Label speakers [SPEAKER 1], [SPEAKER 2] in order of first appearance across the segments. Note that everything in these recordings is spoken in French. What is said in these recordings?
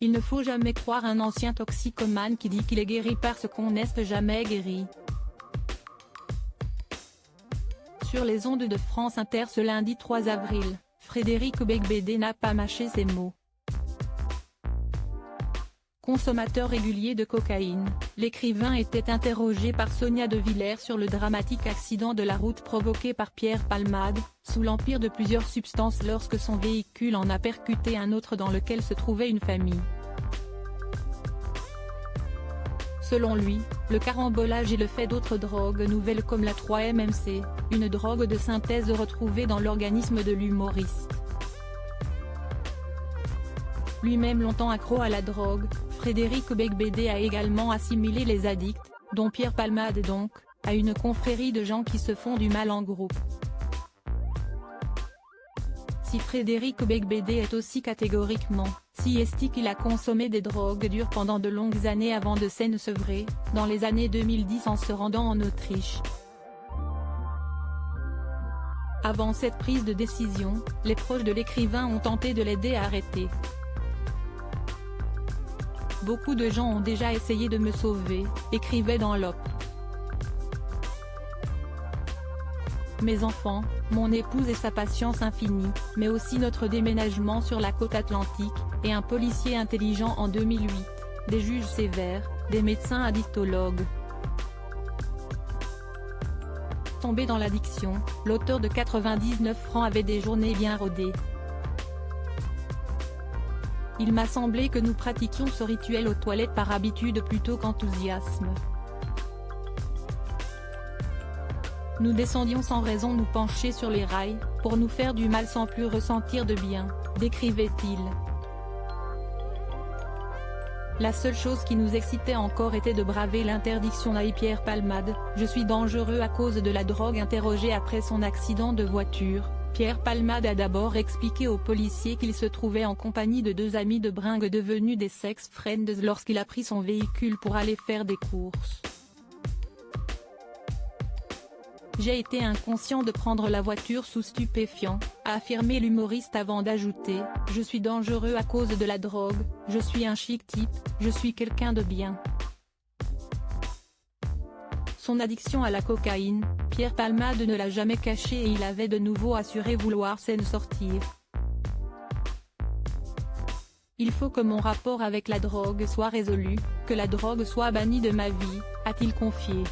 [SPEAKER 1] Il ne faut jamais croire un ancien toxicomane qui dit qu'il est guéri parce qu'on n'est jamais guéri. Sur les ondes de France Inter ce lundi 3 avril, Frédéric Beigbeder n'a pas mâché ses mots. Consommateur régulier de cocaïne, l'écrivain était interrogé par Sonia De Villers sur le dramatique accident de la route provoqué par Pierre Palmade, sous l'empire de plusieurs substances lorsque son véhicule en a percuté un autre dans lequel se trouvait une famille. Selon lui, le carambolage est le fait d'autres drogues nouvelles comme la 3-MMC, une drogue de synthèse retrouvée dans l'organisme de l'humoriste. Lui-même longtemps accro à la drogue, Frédéric Beigbeder a également assimilé les addicts, dont Pierre Palmade donc, à une confrérie de gens qui se font du mal en groupe. Si Frédéric Beigbeder est aussi catégoriquement sciestique, il a consommé des drogues dures pendant de longues années avant de s'en sevrer, dans les années 2010 en se rendant en Autriche. Avant cette prise de décision, les proches de l'écrivain ont tenté de l'aider à arrêter. Beaucoup de gens ont déjà essayé de me sauver, écrivait dans l'OP. Mes enfants, mon épouse et sa patience infinie, mais aussi notre déménagement sur la côte atlantique, et un policier intelligent en 2008, des juges sévères, des médecins addictologues. Tombé dans l'addiction, l'auteur de 99 francs avait des journées bien rodées. Il m'a semblé que nous pratiquions ce rituel aux toilettes par habitude plutôt qu'enthousiasme. Nous descendions sans raison nous pencher sur les rails, pour nous faire du mal sans plus ressentir de bien, décrivait-il. La seule chose qui nous excitait encore était de braver l'interdiction d'Aïe Pierre Palmade, je suis dangereux à cause de la drogue. Interrogé après son accident de voiture, Pierre Palmade a d'abord expliqué aux policiers qu'il se trouvait en compagnie de deux amis de bringue devenus des sex friends lorsqu'il a pris son véhicule pour aller faire des courses. J'ai été inconscient de prendre la voiture sous stupéfiants, a affirmé l'humoriste avant d'ajouter « Je suis dangereux à cause de la drogue, je suis un chic type, je suis quelqu'un de bien ». Son addiction à la cocaïne, Pierre Palmade ne l'a jamais caché et il avait de nouveau assuré vouloir s'en sortir. Il faut que mon rapport avec la drogue soit résolu, que la drogue soit bannie de ma vie, a-t-il confié.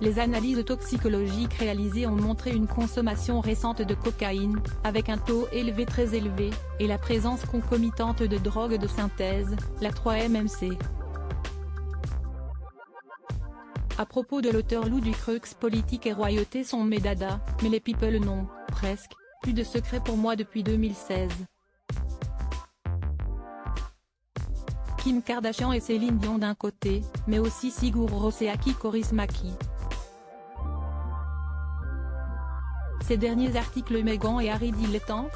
[SPEAKER 1] Les analyses toxicologiques réalisées ont montré une consommation récente de cocaïne, avec un taux élevé très élevé, et la présence concomitante de drogues de synthèse, la 3-MMC. À propos de l'auteur Lou Ducreux, politique et royauté sont mes dadas, mais les people non, presque, plus de secret pour moi depuis 2016. Kim Kardashian et Céline Dion d'un côté, mais aussi Sigur Rós et Aki Kaurismäki. Ces derniers articles Meghan et Harry dilettantes,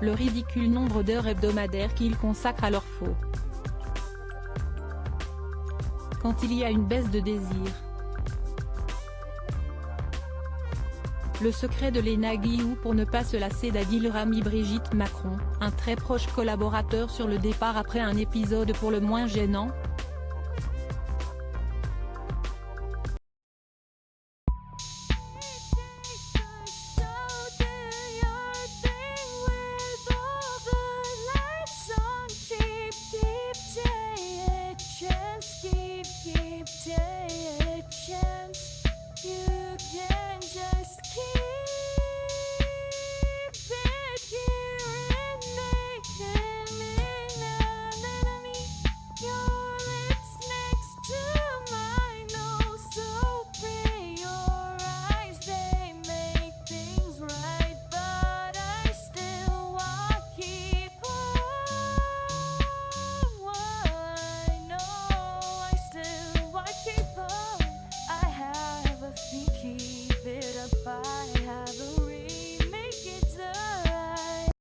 [SPEAKER 1] le ridicule nombre d'heures hebdomadaires qu'ils consacrent à leur faux. Quand il y a une baisse de désir. Le secret de Léna Guillou pour ne pas se lasser d'Adil Rami. Brigitte Macron, un très proche collaborateur sur le départ après un épisode pour le moins gênant,